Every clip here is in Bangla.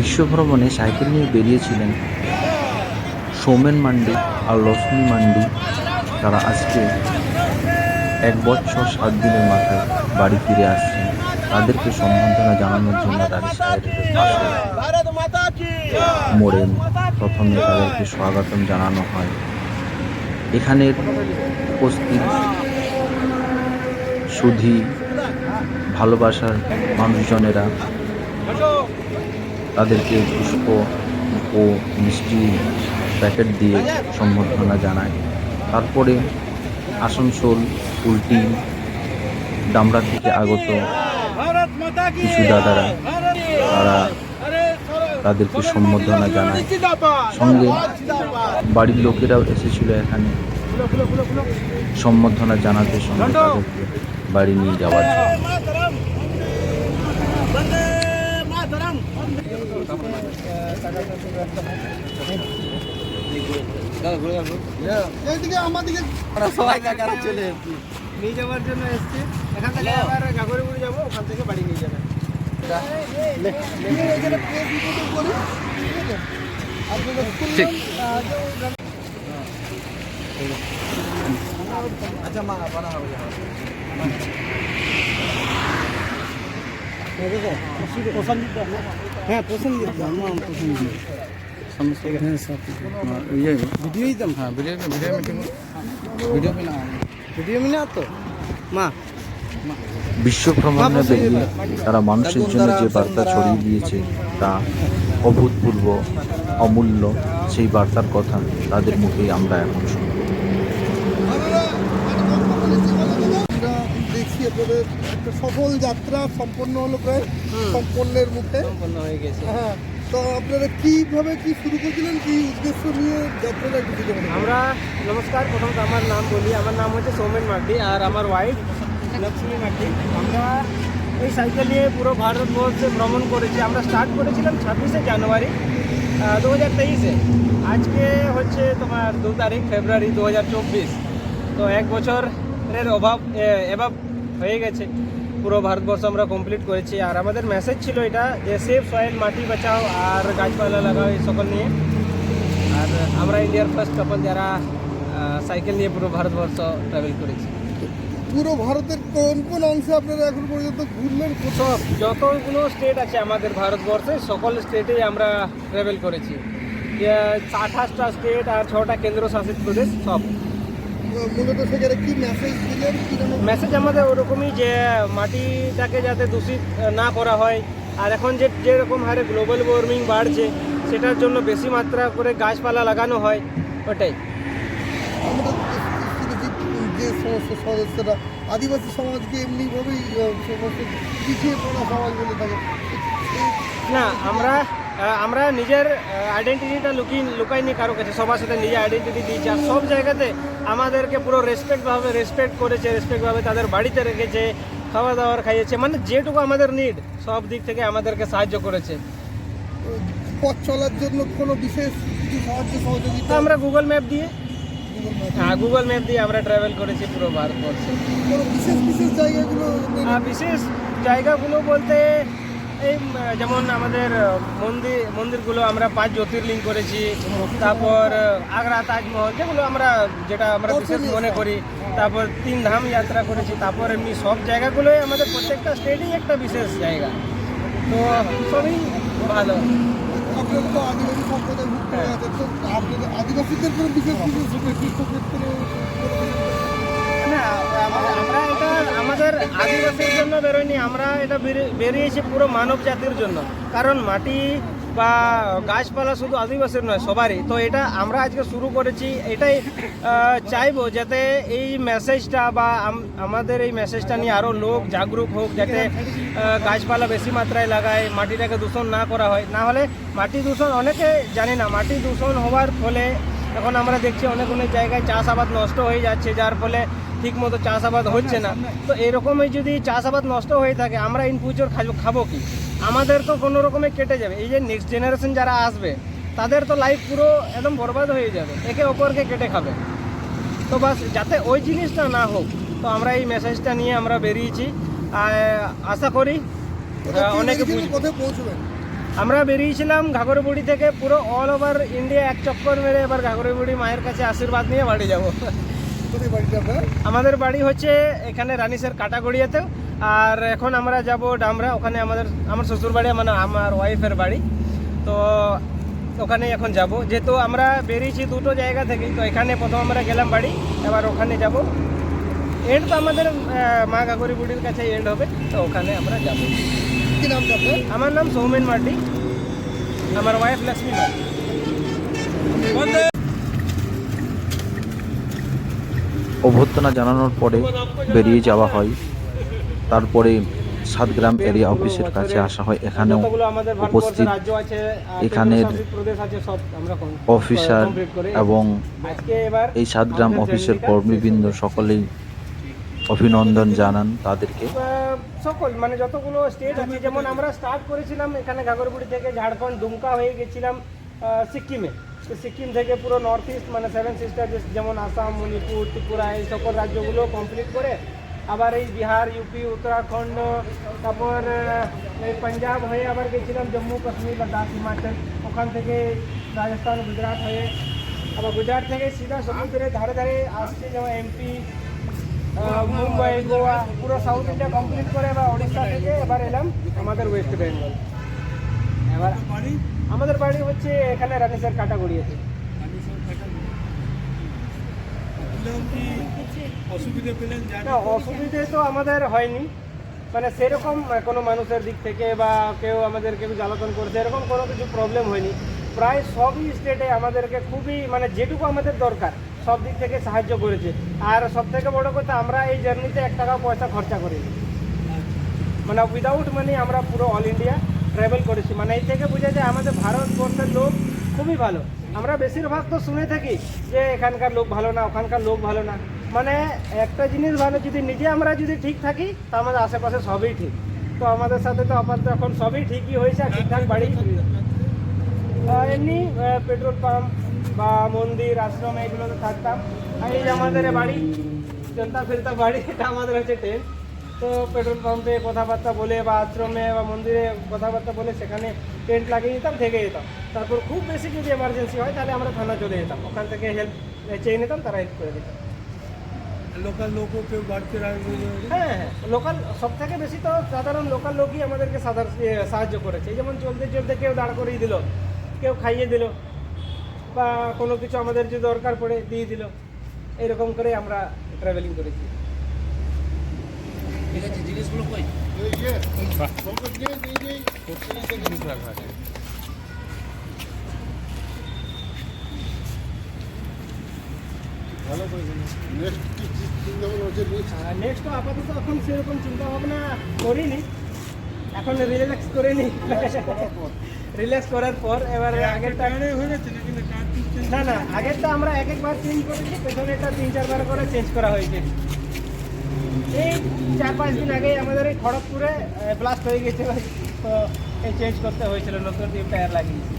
বিশ্বভ্রমণে সাইকেল নিয়ে বেরিয়েছিলেন সৌমেন মান্ডি আর রশ্মি মান্ডি। তারা আজকে 1 বছর 7 দিনের মাথায় বাড়ি ফিরে আসছেন। তাদেরকে সম্বর্ধনা জানানোর জন্য রাজশাহীর পাশে মোড়ে প্রথমে তাদেরকে স্বাগতম জানানো হয়। এখানের উপস্থিত সুধী ভালোবাসার মানুষজনেরা তাদেরকে পুষ্প ও মিষ্টি প্যাকেট দিয়ে সম্বর্ধনা জানায়। তারপরে আসানসোল উল্টি ডামরা থেকে আগত কিছু দাদারা তারা তাদেরকে সম্বর্ধনা জানায়। সঙ্গে বাড়ির লোকেরাও এসেছিল এখানে সম্বর্ধনা জানাতে, সঙ্গে তাদেরকে বাড়ি নিয়ে যাওয়ার জন্য। সবাই কাকারা চলে এসছি নিয়ে যাওয়ার জন্য এসছি। এখান থেকে আবার গাগরিগুড়ি যাবো, ওখান থেকে বাড়ি নিয়ে যাবে। আচ্ছা মা বানা হবে হ্যাঁ পছন্দ বিশ্বভ্রমণে বেরিয়ে তারা মানুষের জন্য যে বার্তা ছড়িয়ে দিয়েছে তা অভূতপূর্ব, অমূল্য। সেই বার্তার কথা তাদের মুখেই আমরা এখন শুনব। দেখছি আপনাদের একটা সফল যাত্রা সম্পন্ন হলো, প্রায় সম্পন্নের মুখে সম্পন্ন হয়ে গেছে। হ্যাঁ, তো আপনারা কিভাবে কি শুরু করেছিলেন, কি উদ্দেশ্য নিয়ে যাত্রাটা একটু দিতে পারেন? আমরা নমস্কার, প্রথমত আমার নাম বলি। আমার নাম হচ্ছে সৌমেন মার্ডি আর আমার ওয়াইফ লক্ষ্মী মার্ডি। আমরা এই সাইকেল নিয়ে পুরো ভারতবর্ষে ভ্রমণ করেছি। আমরা স্টার্ট করেছিলাম 26শে জানুয়ারি 2023-এ। আজকে হচ্ছে তোমার 2 তারিখ ফেব্রুয়ারি 2024। তো 1 বছরের এভাব হয়ে গেছে। পুরো ভারতবর্ষ আমরা কমপ্লিট করেছি। আর আমাদের মেসেজ ছিল এটা যে সেফ সয়েল, মাটি বাঁচাও আর গাছপালা লাগাও, এই সকল নিয়ে। আর আমরা ইন্ডিয়ার ফার্স্ট কাপল যারা সাইকেল নিয়ে পুরো ভারতবর্ষ ট্রাভেল করেছি। পুরো ভারতের কোন কোন অংশে আপনারা এখন পর্যন্ত ঘুরলেন? কোথাও যতগুলো স্টেট আছে আমাদের ভারতবর্ষে সকল স্টেটেই আমরা ট্রাভেল করেছি। 28টা স্টেট আর 6টা কেন্দ্রশাসিত প্রদেশ সব। মূলত সেখানে কি মেসেজ দিলেন? মেসেজ আমাদের ওরকমই যে মাটিটাকে যাতে দূষিত না করা হয়, আর এখন যেরকম হারে গ্লোবাল ওয়ার্মিং বাড়ছে সেটার জন্য বেশি মাত্রা করে গাছপালা লাগানো হয়, ওটাই। আমাদের যে সমস্ত সদস্যরা আদিবাসী সমাজকে এমনিভাবেই সমস্ত পিছিয়ে পড়া সমাজ বলে থাকে না, আমরা নিজের আইডেন্টিটিটা লুকাইনি কারো কাছে। সবার সাথে নিজের আইডেন্টিটি দিয়েছি। আর সব জায়গাতে আমাদেরকে পুরো রেসপেক্ট করেছে, রেসপেক্টভাবে তাদের বাড়িতে রেখেছে, খাওয়া দাওয়ার খাইয়েছে, মানে যেটুকু আমাদের নিড সব দিক থেকে আমাদেরকে সাহায্য করেছে। পথ চলার জন্য কোনো বিশেষ কিছু সাহায্য সহযোগিতা? আমরা গুগল ম্যাপ দিয়ে আমরা ট্রাভেল করেছি পুরো ভারতবর্ষে। কোনো বিশেষ জায়গাগুলো? বিশেষ জায়গাগুলো বলতে এই যেমন আমাদের মন্দিরগুলো আমরা 5 জ্যোতির্লিঙ্গ করেছি। তারপর আগ্রা তাজমহল, যেটা আমরা বিশেষ মনে করি। তারপর 3 ধাম যাত্রা করেছি। তারপর এমনি সব জায়গাগুলোই আমাদের প্রত্যেকটা স্টেটেই একটা বিশেষ জায়গা, তো সবই ভালো। আপনারা তো আদিবাসী সম্প্রদায় ভুক্ত আছে, তো আপনাদের আদিবাসীদের কোনো বিশেষ তীর্থক্ষেত্র? না, আমরা এটা আমাদের আদিবাসীর জন্য বেরোয়নি, আমরা এটা বেরিয়েছি পুরো মানব জাতির জন্য। কারণ মাটি বা গাছপালা শুধু আদিবাসীর নয়, সবারই। তো এটা আমরা আজকে শুরু করেছি, এটাই চাইবো যাতে এই মেসেজটা বা আমাদের এই মেসেজটা নিয়ে আরও লোক জাগরুক হোক, যাতে গাছপালা বেশি মাত্রায় লাগায়, মাটিটাকে দূষণ না করা হয়। না হলে মাটি দূষণ অনেকে জানি না, মাটি দূষণ হওয়ার ফলে এখন আমরা দেখছি অনেক জায়গায় চাষাবাদ নষ্ট হয়ে যাচ্ছে, যার ফলে ঠিকমতো চাষাবাদ হচ্ছে না। তো এরকমই যদি চাষাবাদ নষ্ট হয়ে থাকে, আমরা ইন ফিউচার খাবো কি? আমাদের তো কোনো রকমে কেটে যাবে। এই যে নেক্সট জেনারেশন যারা আসবে তাদের তো লাইফ পুরো একদম বরবাদ হয়ে যাবে, একে অপরকে কেটে খাবে। তো বাস যাতে ওই জিনিসটা না হোক, তো আমরা এই মেসেজটা নিয়ে আমরা বেরিয়েছি। আশা করি অনেকে কোথায় পৌঁছবেন? আমরা বেরিয়েছিলাম ঘাগরবুড়ি থেকে, পুরো অল ওভার ইন্ডিয়া এক চক্কর মেরে এবার ঘাগরবুড়ি মায়ের কাছে আশীর্বাদ নিয়ে বাড়ি যাব। কোথায় বাড়িটা আপনার? আমাদের বাড়ি হচ্ছে এখানে রানীসের কাটাগড়িয়াতেও, আর এখন আমরা যাব ডামরা, ওখানে আমার শ্বশুর বাড়ি, মানে আমার ওয়াইফের বাড়ি। তো ওখানে এখন যাব, যেহেতু আমরা বেরিয়েছি দুটো জায়গা থেকে, তো এখানে প্রথম আমরা গেলাম বাড়ি, এবার ওখানে যাব। এন্ড তো আমাদের মা ঘাগরবুড়ির কাছে এন্ড হবে, তো ওখানে আমরা যাব। কি নামটা আপনার? আমার নাম সৌমেন মার্ডি, আমার ওয়াইফ লক্ষ্মী মার্ডি। অভ্যর্থনা জানানোর পরে বেরিয়ে যাওয়া হয়। তারপরে সাতগ্রাম এরিয়া অফিসের কাছে আসা হয়। এখানেও যতগুলো আমাদের ভারতবর্ষের উপস্থিত রাজ্য আছে, এখানের কেন্দ্রশাসিত প্রদেশ আছে, সব আমরা অফিসার কমপ্লিট করে এবং আজকে এবার এই সাতগ্রাম আমাদের অফিসের জার্নিটা কর্মীবৃন্দ সকলেই অভিনন্দন জানান তাদেরকে। সকল মানে যতগুলো স্টেট আছে, যেমন আমরা স্টার্ট করেছিলাম এখানে ঘাগরবুড়ি থেকে, ঝাড়খণ্ড দুমকা হয়ে গেছিলাম সিকিমে। তো সিকিম থেকে পুরো নর্থ ইস্ট মানে 7 সিস্টার, যেমন আসাম, মণিপুর, ত্রিপুরা, এই সকল রাজ্যগুলো কমপ্লিট করে আবার এই বিহার, ইউপি, উত্তরাখণ্ড, তারপর এই পাঞ্জাব হয়ে আবার গেছিলাম জম্মু কাশ্মীর, লাদাখ, হিমাচল, ওখান থেকে রাজস্থান, গুজরাট হয়ে আবার গুজরাট থেকে সিধা সমুদ্রের ধারে ধারে আসছে, যেমন এমপি, মুম্বাই, গোয়া, পুরো সাউথ ইন্ডিয়া কমপ্লিট করে এবার ওড়িশা থেকে এবার এলাম আমাদের ওয়েস্ট বেঙ্গল। এবার আমাদের বাড়ি হচ্ছে এখানে রানীসের কাটাগড়িয়াতে। না, অসুবিধে তো আমাদের হয়নি, মানে সেরকম কোনো মানুষের দিক থেকে বা কেউ আমাদেরকে জ্বালাতন করছে এরকম কোনো কিছু প্রবলেম হয়নি। প্রায় সবই স্টেটে আমাদেরকে খুবই মানে যেটুকু আমাদের দরকার সব দিক থেকে সাহায্য করেছে। আর সব থেকে বড় কথা, আমরা এই জার্নিতে 1 টাকা পয়সা খরচা করিনি, মানে উইদাউট মানি আমরা পুরো অল ইন্ডিয়া ট্রাভেল করেছি। মানে এই থেকে বোঝা যায় আমাদের ভারতবর্ষের লোক খুবই ভালো। আমরা বেশিরভাগ তো শুনে থাকি যে এখানকার লোক ভালো না, ওখানকার লোক ভালো না। মানে একটা জিনিস ভালো, যদি নিজে আমরা যদি ঠিক থাকি তা আমাদের আশেপাশে সবই ঠিক। তো আমাদের সাথে তো আপাতত এখন সবই ঠিকই হয়েছে, আর ঠিকঠাক বাড়ি এমনি পেট্রোল পাম্প বা মন্দির, আশ্রম, এগুলোতে থাকতাম। আর এই যে আমাদের বাড়ি, চলতা ফিরতা বাড়ি, এটা আমাদের হচ্ছে টেন্ট। তো পেট্রোল পাম্পে কথাবার্তা বলে বা আশ্রমে বা মন্দিরে কথাবার্তা বলে সেখানে টেন্ট লাগিয়ে দিতাম, থেকে যেতাম। তারপর খুব বেশি যদি এমার্জেন্সি হয় তাহলে আমরা থানা চলে যেতাম, ওখান থেকে হেল্প চেয়ে নিতাম, তারা হেল্প করে দিতাম। লোকাল লোকও কেউ বাড়তে রাখবে? হ্যাঁ, লোকাল সব থেকে বেশি তো সাধারণ লোকাল লোকই আমাদেরকে সাহায্য করেছে। যেমন চলতে চলতে কেউ দাঁড় করিয়ে দিল, কেউ খাইয়ে দিল, বা কোনো কিছু আমাদের যদি দরকার পড়ে দিয়ে দিল, এরকম করে আমরা ট্রাভেলিং করেছি। ঠিক আছে, জিনিসগুলো কই নেক্সট তো আপাতত এখন সেরকম চিন্তা ভাবনা করিনি, এখন রিল্যাক্স করে নি। রিল্যাক্স করার পর এবার আগেরটা না না আগেরটা আমরা একবার চেঞ্জ করেছি, পেছনেরটা 3-4 বার করে চেঞ্জ করা হয়েছে। এই 4-5 দিন আগে আমাদের এই খড়গপুরে ব্লাস্ট হয়ে গেছে, তো এই চেঞ্জ করতে হয়েছিল, নতুন টিউব টায়ার লাগিয়েছি।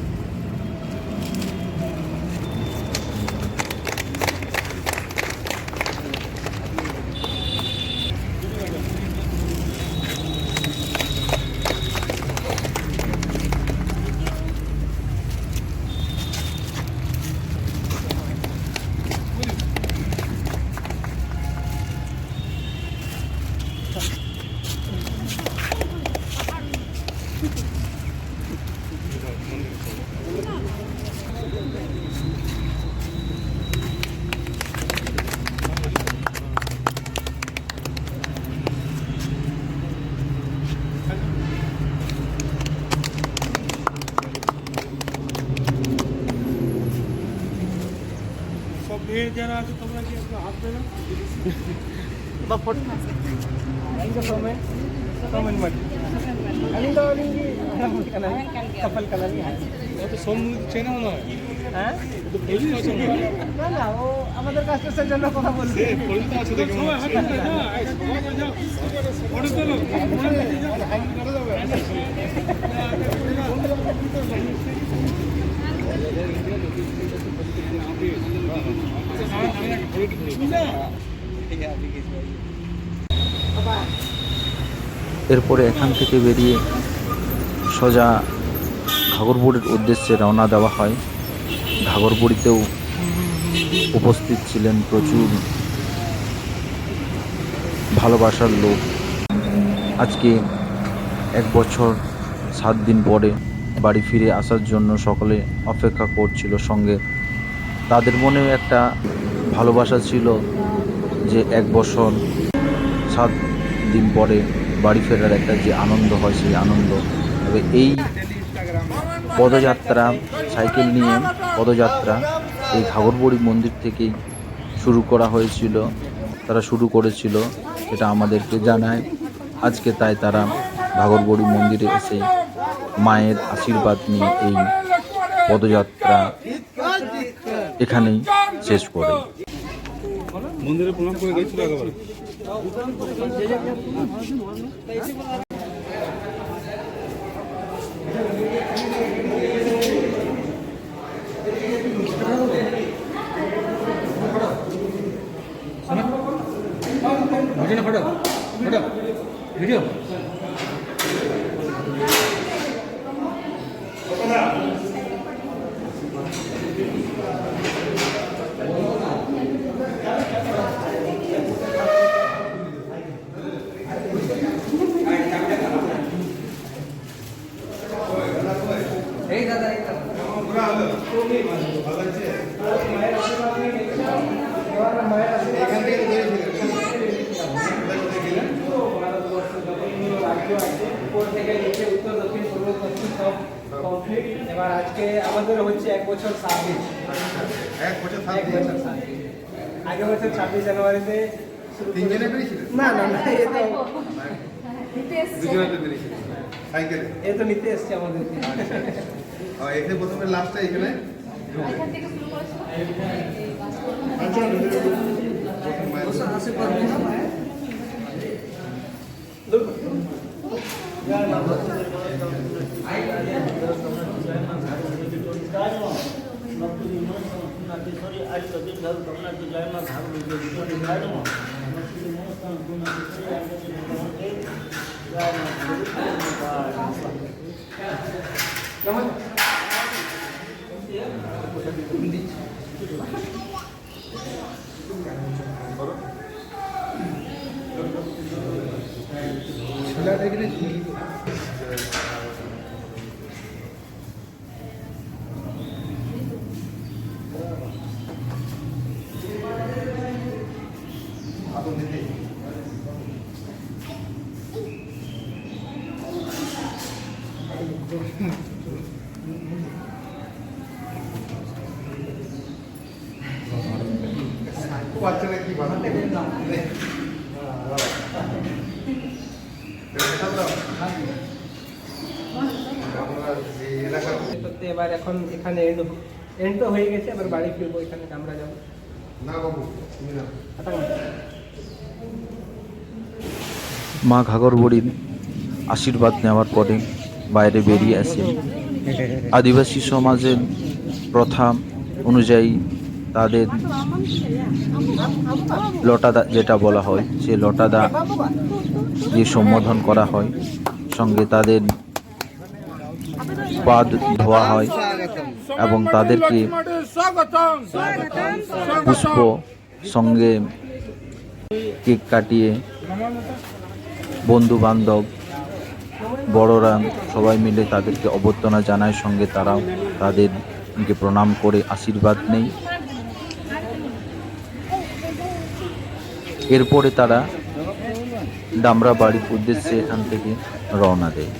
যারা আছে তোমরা কি একটু হাত দেবে বা photo somen mati aling do aling di kapal kanan ni তো সমুদ্র চেনা না হ্যাঁ না না ও আমাদের কাস্টমারের জন্য কথা বলছে বলতে আছে দেখো ফটো তোলো এরপরে এখান থেকে বেরিয়ে সোজা ঘাগরবুড়ির উদ্দেশ্যে রওনা দেওয়া হয়। ঘাগরবুড়িতেও উপস্থিত ছিলেন প্রচুর ভালোবাসার লোক। আজকে 1 বছর 7 দিন পরে বাড়ি ফিরে আসার জন্য সকলে অপেক্ষা করছিল। সঙ্গে তাদের মনেও একটা ভালোবাসা ছিল যে 1 বছর 7 দিন পরে বাড়ি ফেরার একটা যে আনন্দ হয়, সেই আনন্দ। তবে এই পদযাত্রা, সাইকেল নিয়ে পদযাত্রা এই ঘাগরবুড়ি মন্দির থেকেই শুরু করা হয়েছিল, তারা শুরু করেছিল, সেটা আমাদেরকে জানায়। আজকে তাই তারা ঘাগরবুড়ি মন্দিরে এসে মায়ের আশীর্বাদ নিয়ে এই পদযাত্রা এখানেই শেষ করে। মন্দিরে প্রণাম করে গেছিল একেবারে। ভিডিও এবার আজকে আমাদের হচ্ছে 1 বছর 7 দিন। 1 বছর 7 এক দিন। বছর 7 দিন। আগের বছর 26 জানুয়ারিতে শুরু করে- তিনজনে বেরিয়েছিলেন? না না না, এ তো দুজনে বেরিয়েছিলেন সাইকেলে। এ তো নিতে এসছে আমাদেরকে। এখানে প্রথমে লাস্টটা এখানে বাচ্চারা কি বানাতে করতে এবার এখন এখানে এন্ড তো হয়ে গেছে, এবার বাড়ি ফিরবো, এখানে আমরা যাবো। না বাবু তুমি না মা ঘাগরবুড়ির আশীর্বাদ নেওয়ার পরে বাইরে বেরিয়ে আসে। আদিবাসী সমাজের প্রথা অনুযায়ী তাদের লটাদা যেটা বলা হয়, সে লটাদা দিয়ে সম্বোধন করা হয়। সঙ্গে তাদের পা ধোয়া হয় এবং তাদেরকে পুষ্প সঙ্গে কেক কাটিয়ে বন্ধু বান্ধব বড়রা সবাই মিলে তাদেরকে অভ্যর্থনা জানায়। সঙ্গে তারাও তাদেরকে প্রণাম করে আশীর্বাদ নেয়। এরপরে তারা ডামরা বাড়ির উদ্দেশ্যে এখান থেকে রওনা দেয়।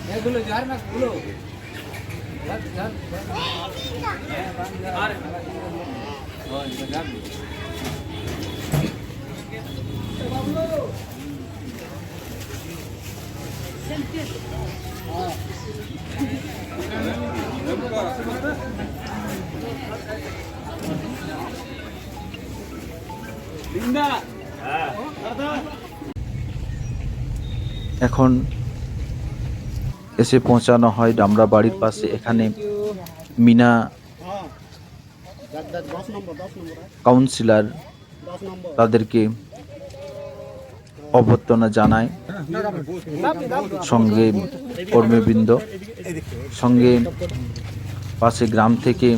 এখন এসে পৌঁছানো হয় ডামরা বাড়ির পাশে। এখানে মিনা কাউন্সিলর তাদেরকে অভ্যর্থনা জানায়, সঙ্গে কর্মীবৃন্দ, সঙ্গে পাশে গ্রাম থেকে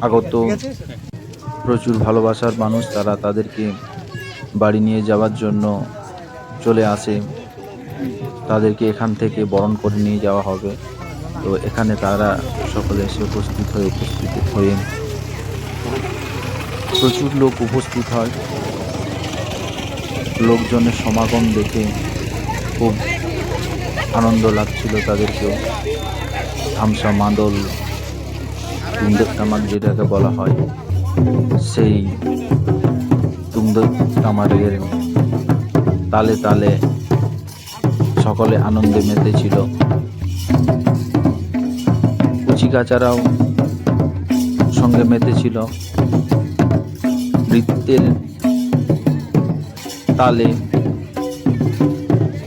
আগত প্রচুর ভালোবাসার মানুষ, তারা তাদেরকে বাড়ি নিয়ে যাওয়ার জন্য চলে আসে। তাদেরকে এখান থেকে বরণ করে নিয়ে যাওয়া হবে। তো এখানে তারা সকলে এসে উপস্থিত হয়ে প্রচুর লোক উপস্থিত হয়। লোকজনের সমাগম দেখে খুব আনন্দ লাগছিল তাদেরকেও। ধামসা মাদল, তুমদেব তামাক যেটাকে বলা হয়, সেই তুমদেব তামাকের তালে তালে সকলে আনন্দে মেতেছিল। কচিকাচারাও সঙ্গে মেতেছিল। নৃত্যের তালে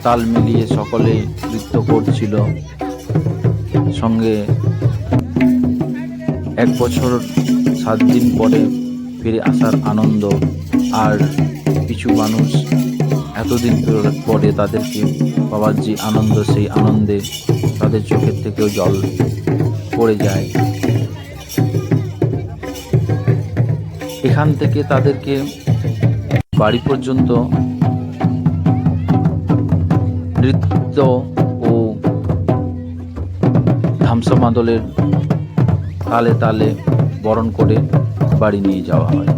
তাল মিলিয়ে সকলে নৃত্য করছিল। সঙ্গে 1 বছর 7 দিন পরে ফিরে আসার আনন্দ। আর কিছু মানুষ এতদিন পরে তাদেরকে পাওয়ার যে আনন্দ, সেই আনন্দে তাদের চোখের থেকেও জল পড়ে যায়। এখান থেকে তাদেরকে বাড়ি পর্যন্ত নৃত্য ও ধামসা মাদলের তালে তালে বরণ করে বাড়ি নিয়ে যাওয়া হয়।